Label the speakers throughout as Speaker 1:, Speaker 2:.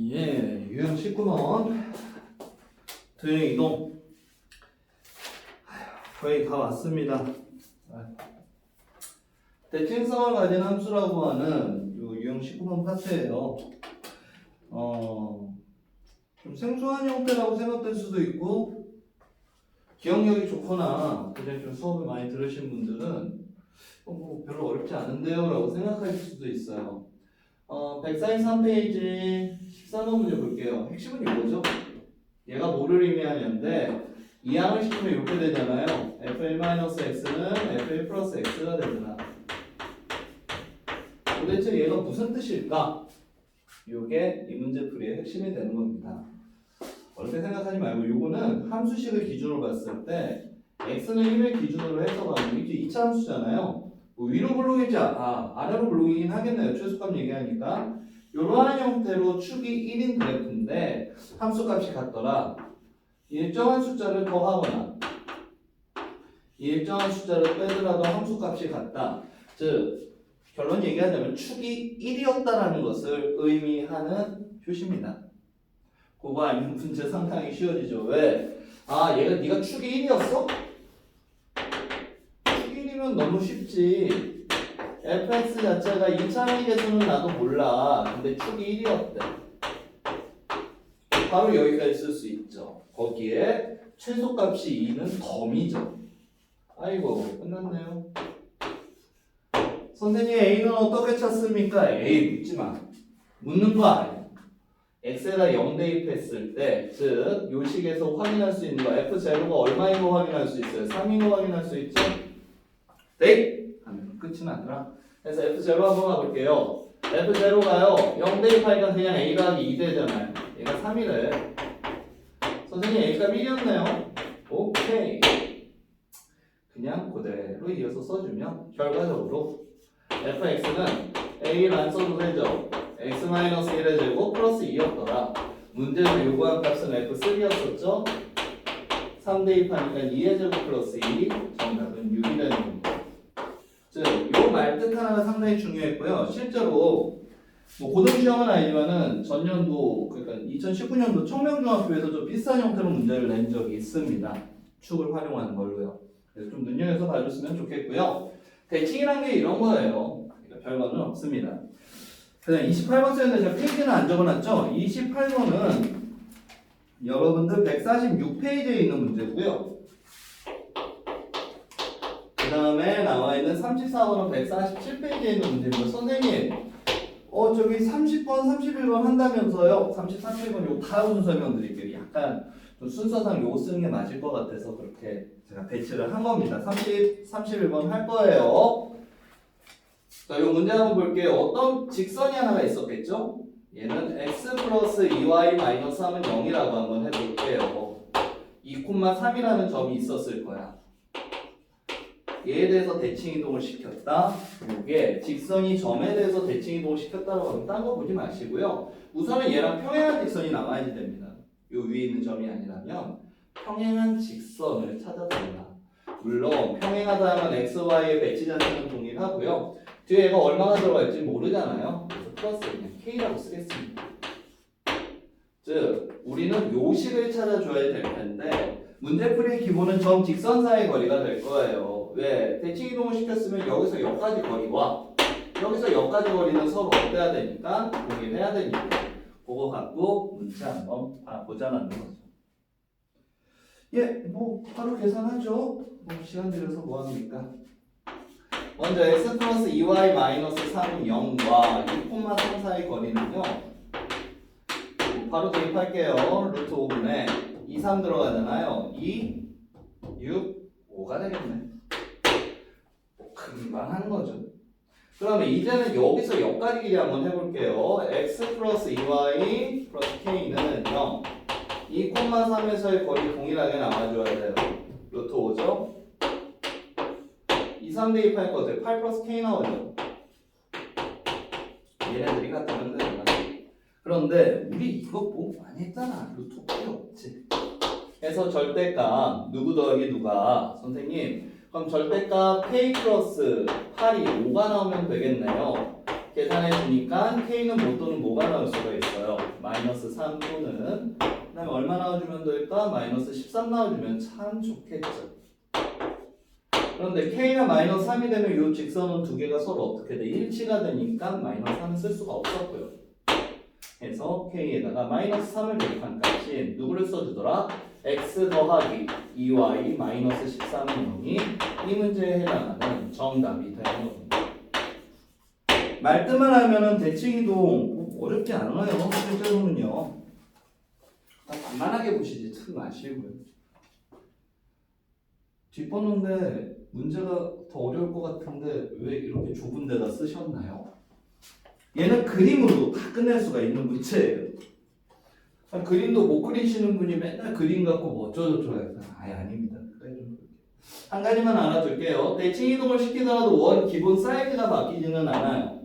Speaker 1: 예, 유형 19번 도형 이동 거의 다 왔습니다. 대칭성을 가진 함수라고 하는 요 유형 19번 파트예요. 좀 생소한 형태라고 생각될 수도 있고 기억력이 좋거나 그냥 좀 수업을 많이 들으신 분들은 뭐 별로 어렵지 않은데요 라고 생각하실 수도 있어요. 143페이지 14번 문제 볼게요. 핵심은 이거죠. 얘가 뭐를 의미하냐인데 이항을 시키면 이렇게 되잖아요. f1-x는 f1 플러스 x가 되잖아. 도대체 얘가 무슨 뜻일까? 이게 이 문제 풀이의 핵심이 되는 겁니다. 어렵게 생각하지 말고 요거는 함수식을 기준으로 봤을 때 x는 1을 기준으로 해서 가면 이게 2차 함수잖아요. 뭐 위로 블록이지 아래로 블록이긴 하겠네요. 최소값 얘기하니까 이러한 형태로 축이 1인 그래프인데 함수값이 같더라. 일정한 숫자를 더하거나 일정한 숫자를 빼더라도 함수값이 같다. 즉 결론 얘기하자면 축이 1이었다라는 것을 의미하는 표시입니다. 그거 아니면 문제 상당히 쉬워지죠. 왜? 얘가 네가 축이 1이었어? 축이 1이면 너무 쉽지. fx 자체가 2차 함수는 나도 몰라. 근데 축이 1이었대. 바로 여기까지 쓸 수 있죠. 거기에 최소값이 2는 덤이죠. 아이고 끝났네요. 선생님 A는 어떻게 찾습니까? A 묻지마. 묻는 거 아니에요. x에다 0 대입했을 때, 즉 요식에서 확인할 수 있는 거 f0가 얼마인 거 확인할 수 있어요? 3인 거 확인할 수 있죠? 네! 하면 끝이 나더라. 그래서 f0 한번 가볼게요. f0가요 0 대입하니까 그냥 a 값이 2 되잖아요. 얘가 3이래. 선생님 a 값 1이었네요. 오케이. 그냥 그대로 이어서 써주면 결과적으로 fx는 a를 안 써도 되죠. x-1의 제곱 플러스 2였더라. 문제에서 요구한 값은 f3였었죠. 3 대입하니까 2의 제곱 플러스 2. 정답은 6이 되는 겁니다. 즉, 요 말뜻 하나가 상당히 중요했고요. 실제로 뭐 고등시험은 아니지만은 전년도 그러니까 2019년도 청명중학교에서 좀 비슷한 형태로 문제를 낸 적이 있습니다. 축을 활용하는 걸로요. 그래서 좀 눈여겨서 봐줬으면 좋겠고요. 대칭이란 게 이런 거예요. 그러니까 별거는 없습니다. 그다음 28번 쓰는데 제가 페이지는 안 적어놨죠? 28번은 여러분들 146페이지에 있는 문제고요. 그 다음에 나와 있는 34번은 147페이지에 있는 문제입니다. 선생님, 저기 30번, 31번 한다면서요? 30, 31번 요거 바로 설명드릴게요. 약간 좀 순서상 요거 쓰는 게 맞을 것 같아서 그렇게 제가 배치를 한 겁니다. 30, 31번 할 거예요. 자, 요 문제 한번 볼게요. 어떤 직선이 하나가 있었겠죠? 얘는 x 플러스 2y 마이너스 3은 0이라고 한번 해볼게요. 2,3이라는 점이 있었을 거야. 얘에 대해서 대칭 이동을 시켰다. 이게 직선이 점에 대해서 대칭 이동을 시켰다고 하면 딴 거 보지 마시고요. 우선은 얘랑 평행한 직선이 나와야 됩니다. 요 위에 있는 점이 아니라면 평행한 직선을 찾아달라. 물론 평행하다 하면 x, y의 배치 자체는 동일하고요. 뒤에 얘가 얼마나 들어갈지 모르잖아요. 그래서 플러스 그냥 k라고 쓰겠습니다. 즉 우리는 요식을 찾아줘야 될 텐데 문제풀이의 기본은 점 직선 사이의 거리가 될 거예요. 왜? 대칭 이동을 시켰으면 여기서 여기까지 거리와 여기서 여기까지 거리는 서로 어때야 되니까 동일해야 되니까 그거 갖고 문제 한번 보자는 거죠. 예, 뭐 바로 계산하죠. 뭐 시간 들여서 뭐 합니까? 먼저 x 플러스 2y 마이너스 3은 0과 2,3 사이 거리는요. 바로 대입할게요. 루트 5분에 2, 3 들어가잖아요. 2, 6, 5가 되겠네. 금방 하는 거죠. 그러면 이제는 여기서 여기까지 길이 한번 해볼게요. x 플러스 2y 플러스 k는 0. 2,3에서의 거리 동일하게 나와줘야 돼요. 루트 5죠. 2, 3 대입할 거 어때요? 8 플러스 k 나오죠. 얘네들이 같으면 되잖아. 그런데 우리 이거 뭐 많이 했잖아. 루트 필요 없지. 그래서 절대값 누구 더하기 누가? 선생님 그럼 절대값 k 플러스 8이 5가 나오면 되겠네요. 계산해 주니까 k는 못 또는 뭐가 나올 수가 있어요. 마이너스 3 또는 그 다음에 얼마 나와주면 될까? 마이너스 13 나와주면 참 좋겠죠. 그런데 K가 마이너스 3이 되면 이 직선은 두 개가 서로 어떻게 돼? 일치가 되니까 마이너스 3을 쓸 수가 없었고요. 그래서 K에다가 마이너스 3을 대입한 값이 누구를 써주더라? X 더하기 2Y 마이너스 13은 0이 이 문제에 해당하는 정답이 되는 겁니다. 말뜻만 하면은 대칭이동 어렵지 않아요. 실제로는요. 만만하게 보시지 참 마시고요. 뒷번호인데 문제가 더 어려울 것 같은데 왜 이렇게 좁은 데다 쓰셨나요? 얘는 그림으로 다 끝낼 수가 있는 문제예요. 그림도 못 그리시는 분이 맨날 그림 갖고 뭐 어쩌고저쩌고 해서 아예 아닙니다. 한 가지만 알아둘게요. 대칭 이동을 시키더라도 원 기본 사이즈가 바뀌지는 않아요.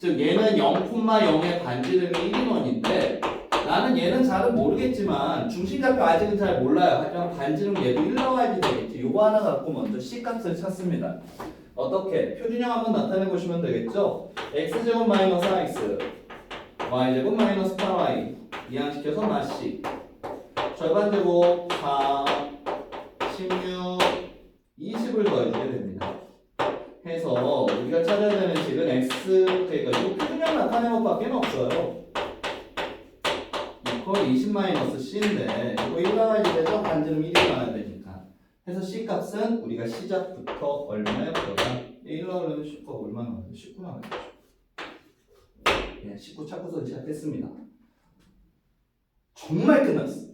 Speaker 1: 즉 얘는 0,0의 반지름이 1인원인데 나는 얘는 잘은 모르겠지만 중심좌표 아직은 잘 몰라요. 하지만 반지름 얘도 1 나와야지 되겠지. 요거 하나 갖고 먼저 C값을 찾습니다. 어떻게? 표준형 한번 나타내 보시면 되겠죠? X제곱 마이너스 4X Y제곱 마이너스 8Y 이항시켜서 마씨 절반제곱 4 16 20을 더해주게 됩니다. 해서 우리가 찾아야 되는 식은 X 그러니까 이 표준형 나타낸 것밖에 없어요. 이거 20-C인데 이거 1 나와야 되죠? 반지름 1이 나와야 되니까. 해서 C값은 우리가 시작부터 얼마였더라? 1 나오려면 19가 얼마 나와요? 19 나와야죠. 예, 19 찾고서 시작했습니다. 정말 끝났어.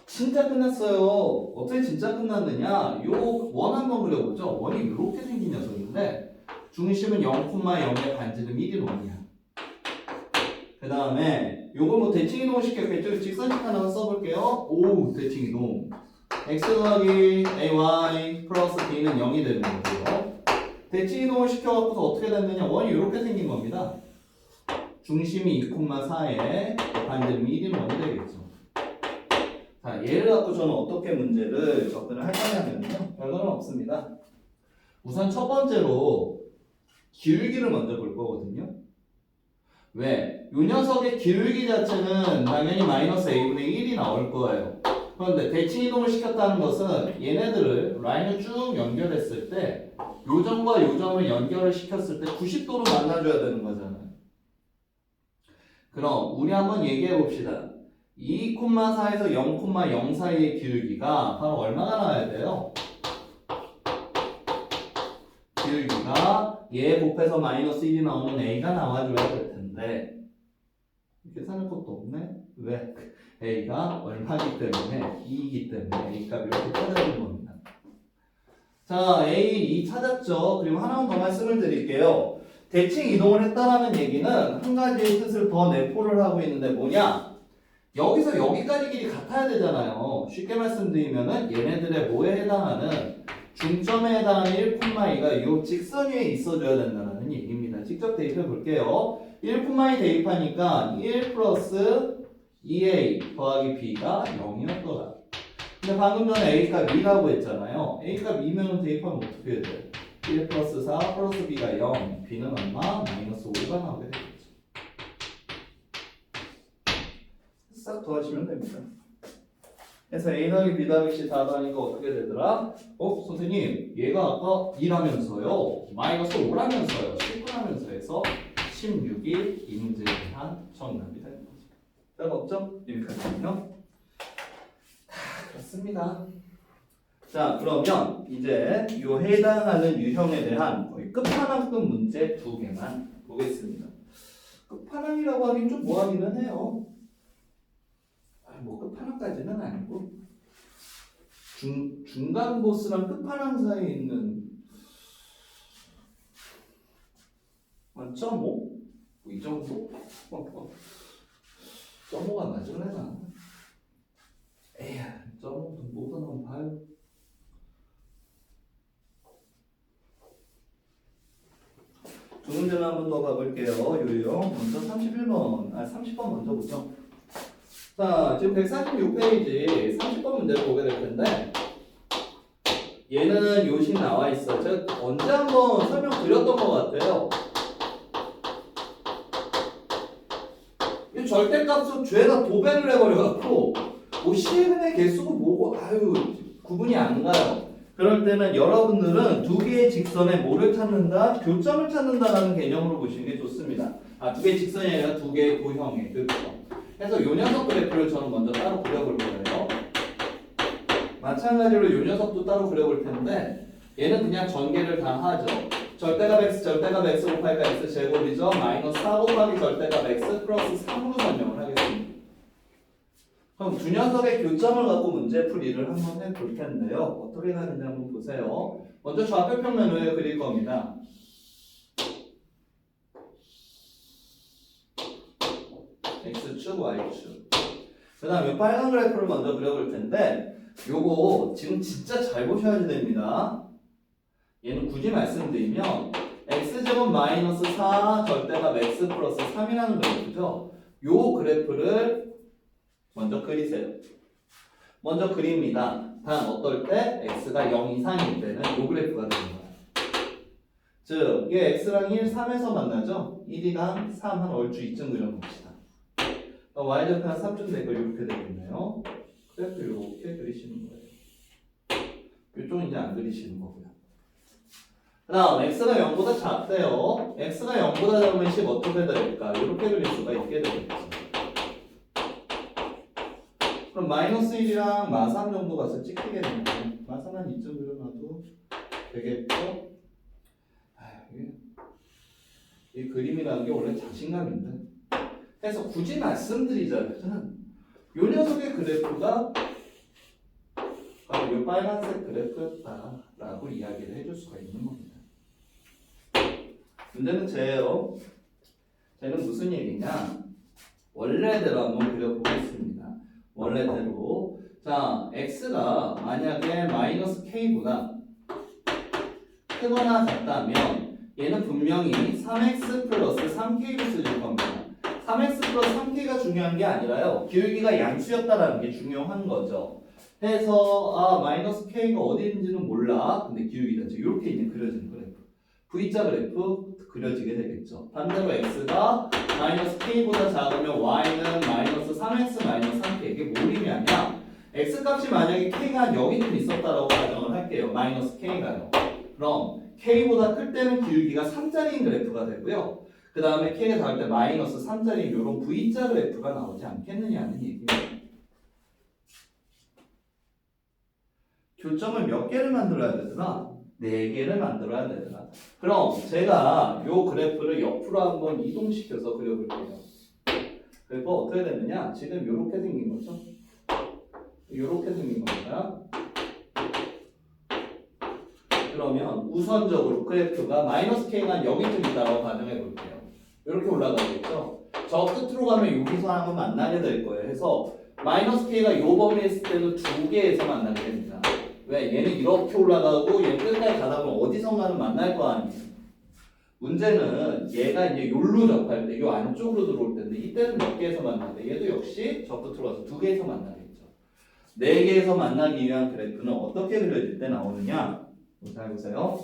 Speaker 1: 진짜 끝났어요. 어떻게 진짜 끝났느냐? 요 원 한번 그려보죠. 원이 이렇게 생긴 녀석인데 중심은 0,0의 반지름 1이 원이야. 그 다음에 요걸 뭐 대칭이동 시켰겠죠? 직선식 하나 써볼게요. 오, 대칭이동. x 더하기 ay 플러스 b는 0이 되는 거고요. 대칭이동을 시켜갖고서 어떻게 됐느냐? 원이 이렇게 생긴 겁니다. 중심이 2,4에 반지름이 1인 원이 되겠죠. 자, 얘를 갖고 저는 어떻게 문제를 접근을 할 거냐면요. 별거는 없습니다. 우선 첫 번째로 기울기를 먼저 볼 거거든요. 왜? 이 녀석의 기울기 자체는 당연히 마이너스 a분의 1이 나올 거예요. 그런데 대칭 이동을 시켰다는 것은 얘네들을 라인을 쭉 연결했을 때 요점과 요점을 연결을 시켰을 때 90도로 만나줘야 되는 거잖아요. 그럼 우리 한번 얘기해 봅시다. 2,4에서 0,0 사이의 기울기가 바로 얼마가 나와야 돼요? 기울기가 얘 곱해서 마이너스 1이 나오는 a가 나와줘야 될 텐데 계산할 것도 없네? 왜? a가 얼마기 때문에 2이기 때문에 a 값 이렇게 찾아주는 겁니다. 자, a 2 찾았죠? 그리고 하나만 더 말씀을 드릴게요. 대칭 이동을 했다라는 얘기는 한 가지의 뜻을 더 내포를 하고 있는데 뭐냐? 여기서 여기까지 길이 같아야 되잖아요. 쉽게 말씀드리면은 얘네들의 뭐에 해당하는 중점에 해당하는 1,2가 이 직선 위에 있어줘야 된다는 얘기입니다. 직접 대입해 볼게요. 1,2 대입하니까 1 플러스 2a 더하기 b가 0이었더라. 근데 방금 전에 a값 2라고 했잖아요. a값 2면 대입하면 어떻게 해야 돼? 1 플러스 4 플러스 b가 0, b는 얼마? 마이너스 5가 나오게 되겠죠. 싹 더하시면 됩니다. 그래서 a 더하기 b 더하기 c 다 더하니까 어떻게 되더라? 선생님 얘가 아까 2라면서요 마이너스 5라면서요 19라면서 해서 16이 이 문제에 대한 정답이 되는 거죠. 별 없죠? 여기까지는요. 그렇습니다. 자, 그러면 이제 이 해당하는 유형에 대한 거의 끝판왕급 문제 2개만 보겠습니다. 끝판왕이라고 하긴 좀 뭐하기는 해요. 뭐 끝판왕까지는 아니고 중간 보스랑 끝판왕 사이에 있는 1.5? 뭐 이 정도? 0.5가 맞을래나? 에휴, 0.5도 뭐가 너무 봐요. 두 문제는 한 번 더 가볼게요. 요요. 먼저 31번, 30번 먼저 보죠. 자, 지금 146페이지 30번 문제를 보게 될 텐데 얘는 요식 나와 있어요. 제가 언제 한번 설명드렸던 것 같아요. 절대값은 죄다 도배를 해버려갖고 뭐 시행의 개수고 뭐고 아유 구분이 안 가요. 그럴 때는 여러분들은 두 개의 직선에 뭐를 찾는다? 교점을 찾는다라는 개념으로 보시는 게 좋습니다. 두 개의 직선이 아니라 두 개의 도형의 교점. 그래서 요 녀석 그래프를 저는 먼저 따로 그려볼 거예요. 마찬가지로 요 녀석도 따로 그려볼 텐데 얘는 그냥 전개를 다 하죠. 절대값 x 곱하기가 x 제곱이죠. 마이너스 4 곱하기 절대값 x 플러스 3으로 설명을 하겠습니다. 그럼 두 녀석의 교점을 갖고 문제풀이를 한번 해볼 텐데요. 어떻게 하는지 한번 보세요. 먼저 좌표 평면을 그릴 겁니다. x축, y축. 그 다음에 빨간 그래프를 먼저 그려볼 텐데 요거 지금 진짜 잘 보셔야 됩니다. 얘는 굳이 말씀드리면 x제곱 마이너스 4 절대값 x 플러스 3이라는 그래프죠. 요 그래프를 먼저 그리세요. 먼저 그립니다. 단 어떨 때 x가 0 이상일 때는 요 그래프가 되는 거예요. 즉, 이게 x랑 1, 3에서 만나죠? 1이랑 3 한 얼추 이쯤 그려봅시다. y좌표가 3쯤 되고 이렇게 되겠네요. 그래프 이렇게 그리시는 거예요. 이쪽은 이제 안 그리시는 거고요. 그 다음 x가 0보다 작대요. x가 0보다 작으면 10 어떻게 될까? 이렇게 그릴 수가 있게 되겠죠. 그럼 마이너스 1이랑 마3 정도 가서 찍히겠네요. 마3 한 2점 그려놔도 되겠죠? 이 그림이라는 게 원래 자신감인데. 그래서 굳이 말씀드리자면 이 녀석의 그래프가 바로 이 빨간색 그래프였다라고 이야기를 해줄 수가 있는 겁니다. 문제는 쟤예요. 쟤는 무슨 얘기냐? 원래대로 한번 그려보겠습니다. 원래대로. 자, x가 만약에 마이너스 k보다 크거나 같다면 얘는 분명히 3x 플러스 3k를 쓰실 겁니다. 3x 플러스 3k가 중요한 게 아니라요. 기울기가 양수였다라는 게 중요한 거죠. 해서 마이너스 k가 어디 있는지는 몰라. 근데 기울기가 이렇게 있는 그려지는 그래프. V자 그래프 그려지게 되겠죠. 반대로 x가 마이너스 k보다 작으면 y는 마이너스 3x 마이너스 3k. 이게 뭘 의미하냐? x 값이 만약에 k가 여기쯤 있었다라고 가정을 할게요. 마이너스 k가요. 그럼 k보다 클 때는 기울기가 3자리인 그래프가 되고요. 그 다음에 k가 닿을 때 마이너스 3자리인 이런 V자 그래프가 나오지 않겠느냐는 얘기입니다. 교점을 몇 개를 만들어야 되더라? 4개를 만들어야 되더라. 그럼 제가 이 그래프를 옆으로 한번 이동시켜서 그려볼게요. 그래프 어떻게 되느냐? 지금 이렇게 생긴 거죠? 이렇게 생긴 겁니다. 그러면 우선적으로 그래프가 마이너스 k가 여기쯤 있다고 가정해 볼게요. 이렇게 올라가겠죠? 저 끝으로 가면 여기서 한번 만나게 될 거예요. 해서 마이너스 k가 요 범위에 있을 때도 두 개에서 만나게 됩니다. 왜? 얘는 이렇게 올라가고 얘 끝까지 가다 보면 어디선가는 만날 거 아니에요. 문제는 얘가 이제 요로 접할 때, 요 안쪽으로 들어올 텐데 이때는 몇 개에서 만나는데 얘도 역시 저 끝으로 가서 두 개에서 만나겠죠. 4개에서 만나기 위한 그래프는 어떻게 그려질 때 나오느냐? 잘 보세요.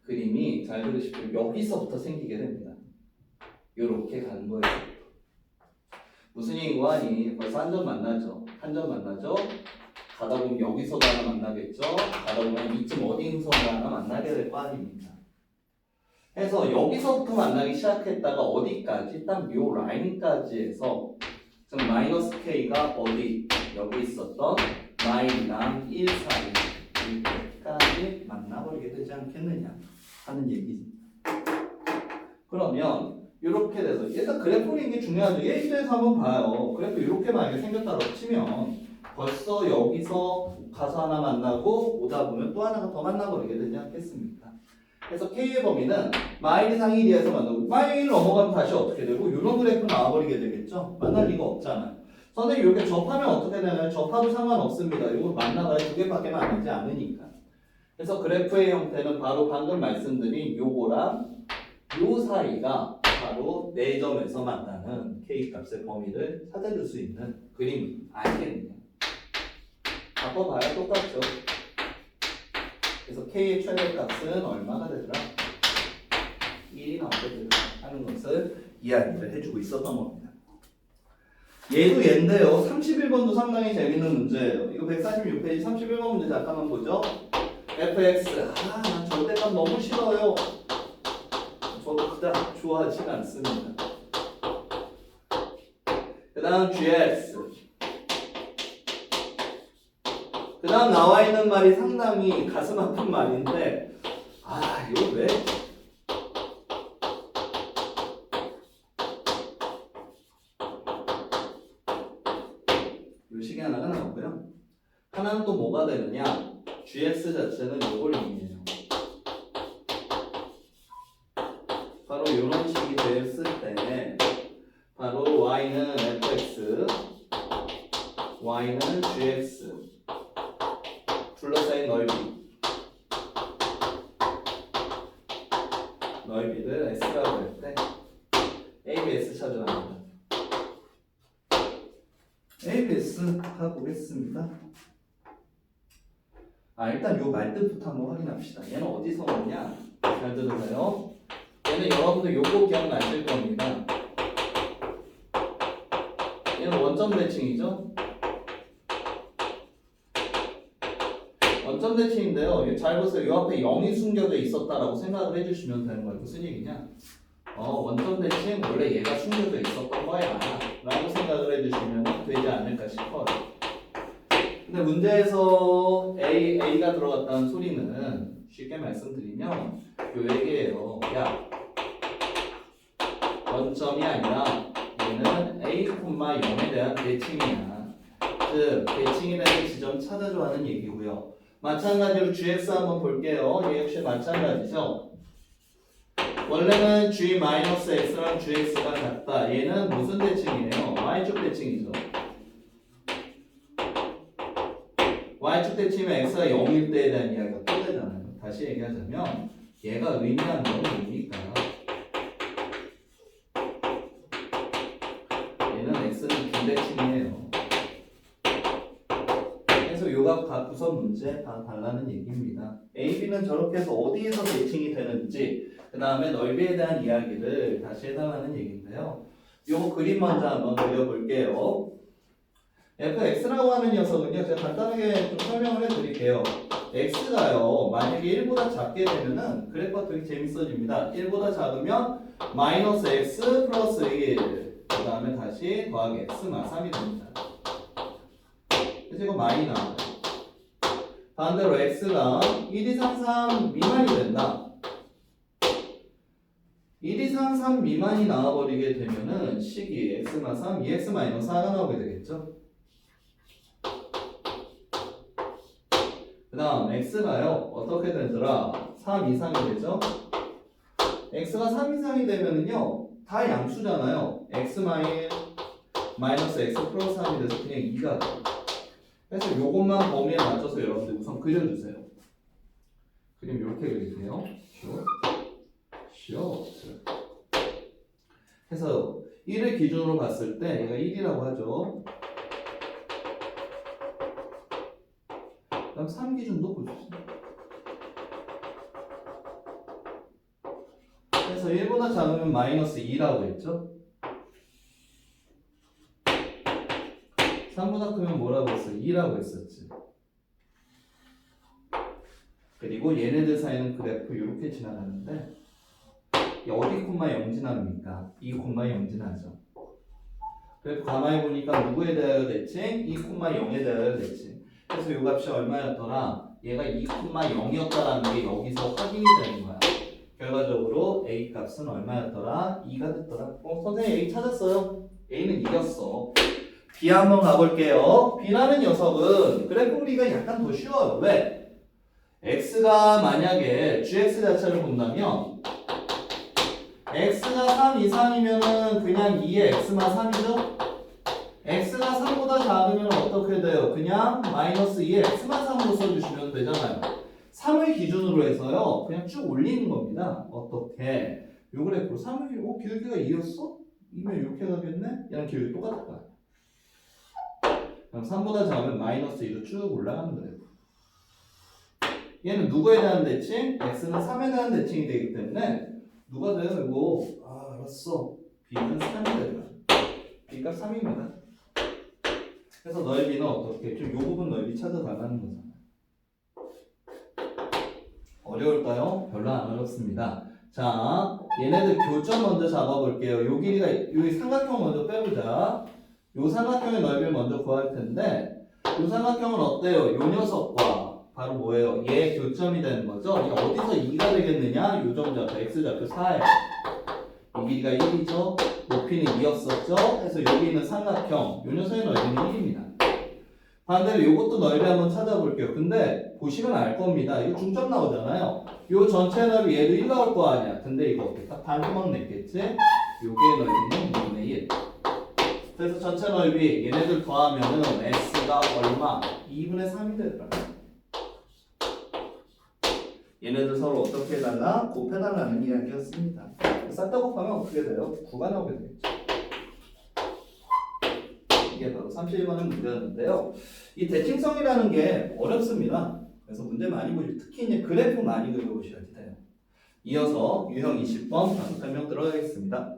Speaker 1: 그림이 잘 그리십시오. 여기서부터 생기게 됩니다. 요렇게 가는 거예요. 무슨 얘기고 하니 벌써 한 점 만나죠. 한 점 만나죠. 가다 보면 여기서도 하나 만나겠죠. 가다 보면 이쯤 어디서 하나 만나게 될 거 아닙니까? 해서 여기서부터 만나기 시작했다가 어디까지? 딱 요 라인까지 해서 지금 마이너스 k가 어디? 여기 있었던 마이랑 1 사이까지 만나버리게 되지 않겠느냐 하는 얘기입니다. 그러면 이렇게 돼서 일단 그래프인 게 중요하죠. 얘 입장에서 한번 봐요. 그래프 이렇게 만약에 생겼다고 치면 벌써 여기서 가서 하나 만나고 오다 보면 또 하나가 더 만나버리게 되지 않겠습니까? 그래서 K의 범위는 마일 이상 1에서 만나고 마일 넘어가면 다시 어떻게 되고 이런 그래프 나와버리게 되겠죠? 만날 리가 없잖아요. 선생님 이렇게 접하면 어떻게 되나요? 접하도 상관없습니다. 이거 만나봐야 두 개밖에 만나지 않으니까. 그래서 그래프의 형태는 바로 방금 말씀드린 요거랑 요 사이가 바로 4점에서 만나는 K값의 범위를 찾아줄 수 있는 그림 알겠네요. 바꿔봐야 똑같죠. 그래서 K의 최대값은 얼마가 되더라? 1이 나오게 되더라 하는 것을 이야기를 해주고 있었던 겁니다. 얘도 얘인데요. 31번도 상당히 재밌는 문제예요. 이거 146페이지 31번 문제 잠깐만 보죠. fx. 난 절대값 너무 싫어요. 저도 그닥 좋아하지는 않습니다. 그 다음 gx. 그 다음 나와 있는 말이 상당히 가슴 아픈 말인데 이거 왜? 요 식이 하나가 나오고요. 하나는 또 뭐가 되느냐? gx 자체는 요걸 의미해요. 바로 이런 식이 됐을 때 바로 y는 fx, y는 gx 둘러싸인 넓이를 s라고 할 때 ABS 찾으랍니다. ABS 가보겠습니다. 일단 요 말뜻부터 한번 확인합시다. 얘는 어디서 오냐? 잘 들으세요. 얘는 여러분들 요거 기억나실 겁니다. 얘는 원점 대칭이죠? 원점 대칭인데요. 잘 보세요. 요 앞에 0이 숨겨져 있었다라고 생각을 해주시면 되는 거예요. 무슨 얘기냐? 원점 대칭 원래 얘가 숨겨져 있었던 거야 라고 생각을 해주시면 되지 않을까 싶어요. 근데 문제에서 A가 들어갔다는 소리는 쉽게 말씀드리면 요 얘기예요. 야, 원점이 아니라 얘는 A, 0에 대한 대칭이야. 즉 대칭이 되는 지점 찾아줘 하는 얘기고요. 마찬가지로 gx 한번 볼게요. 얘 역시 마찬가지죠. 원래는 g-x랑 gx가 같다. 얘는 무슨 대칭이에요? y축 대칭이죠. y축 대칭이면 x가 0일 때에 대한 이야기가 또 되잖아요. 다시 얘기하자면 얘가 의미하는 건 뭡니까? 얘는 x는 빈대칭이에요. 그래서 요각 갖고선 문제 다 달라는 얘기입니다. A, B는 저렇게 해서 어디에서 대칭이 되는지 그 다음에 넓이에 대한 이야기를 다시 해달라는 얘기인데요. 요거 그림 먼저 한번 그려볼게요. fx라고 하는 녀석은요, 제가 간단하게 좀 설명을 해드릴게요. x가요, 만약에 1보다 작게 되면은 그래프가 되게 재밌어집니다. 1보다 작으면 마이너스 x 플러스 1, 그 다음에 다시 더하기 x만 3이 됩니다. 그래서 이거 많이 나와요. 반대로 x가 1 이상 3 미만이 된다. 1 이상 3 미만이 나와버리게 되면은 식이 x만 3, 2x 마이너스 4가 나오게 되겠죠. 그 다음 x가요 어떻게 되더라? 3 이상이 되죠. x가 3 이상이 되면은요 다 양수잖아요. x 마이너스 x 플러스 3이 돼서 그냥 2가 돼요. 그래서 요것만 범위에 맞춰서 여러분들 우선 그려주세요. 그림 이렇게 그릴게요. 쇼트. 그래서 1을 기준으로 봤을 때 얘가 1이라고 하죠. 그럼 3 기준도 보십시오. 그래서 1보다 작으면 마이너스 2라고 했죠. 3보다 크면 뭐라고 했어? 2라고 했었지. 그리고 얘네들 사이는 그래프 이렇게 지나가는데 어디 콤마 0 지납니까? 2 콤마 0 지나죠. 그래프 가만히 보니까 누구에 대하여 대칭? 2 콤마 0에 대하여 대칭. 그래서 이 값이 얼마였더라? 얘가 2 콤마 0이었다라는 게 여기서 확인이 되는 거야. 결과적으로 A 값은 얼마였더라? 2가 됐더라. 선생님 A 찾았어요. A는 이겼어. B 한번 가볼게요. B라는 녀석은 그래프 그리기가 약간 더 쉬워요. 왜? X가 만약에 GX 자체를 본다면 X가 3 이상이면은 그냥 2의 X만 3이죠? X가 3보다 작으면 어떻게 돼요? 그냥 마이너스 2의 X만 3으로 써주시면 되잖아요. 3을 기준으로 해서요. 그냥 쭉 올리는 겁니다. 어떻게? 요 그래프로 3을 길이가 2였어? 2면 이렇게 가겠네? 얘랑 길이 똑같을 거야. 그럼 3보다 작으면 마이너스 2로 쭉 올라가는 그래프. 얘는 누구에 대한 대칭? x는 3에 대한 대칭이 되기 때문에 누가 돼요? 이거 알았어. b는 3이 되더라. b가 3입니다. 그래서 넓이는 어떻게? 좀 요 부분 넓이 찾아달라는 거잖아. 어려울까요? 별로 안 어렵습니다. 자, 얘네들 교점 먼저 잡아볼게요. 요 길이가, 요 삼각형 먼저 빼보자. 요 삼각형의 넓이를 먼저 구할 텐데, 요 삼각형은 어때요? 요 녀석과 바로 뭐예요? 얘 교점이 되는 거죠? 이게 어디서 2가 되겠느냐? 요 점좌표, x좌표 4예요. 이 길이가 1이죠? 높이는 2였었죠? 그래서 여기 있는 삼각형, 요 녀석의 넓이는 1입니다. 반대로 요것도 넓이 한번 찾아볼게요. 근데 보시면 알 겁니다. 이거 중점 나오잖아요. 요 전체 넓이 얘도 1 나올 거 아니야. 근데 이거 어떻게 딱 반토막 냈겠지? 요게 넓이는 2분의 1. 그래서 전체 넓이 얘네들 더하면은 x가 얼마? 2분의 3이 되더라. 얘네들 서로 어떻게 해달라? 곱해달라는 이야기였습니다. 싹 다 곱하면 어떻게 돼요? 9가 나오게 되겠죠. 이게 바로 31번의 문제였는데요. 이 대칭성이라는 게 어렵습니다. 그래서 문제 많이 보시고 특히 이제 그래프 많이 그려보셔야 돼요. 이어서 유형 20번 다시 설명 들어가겠습니다.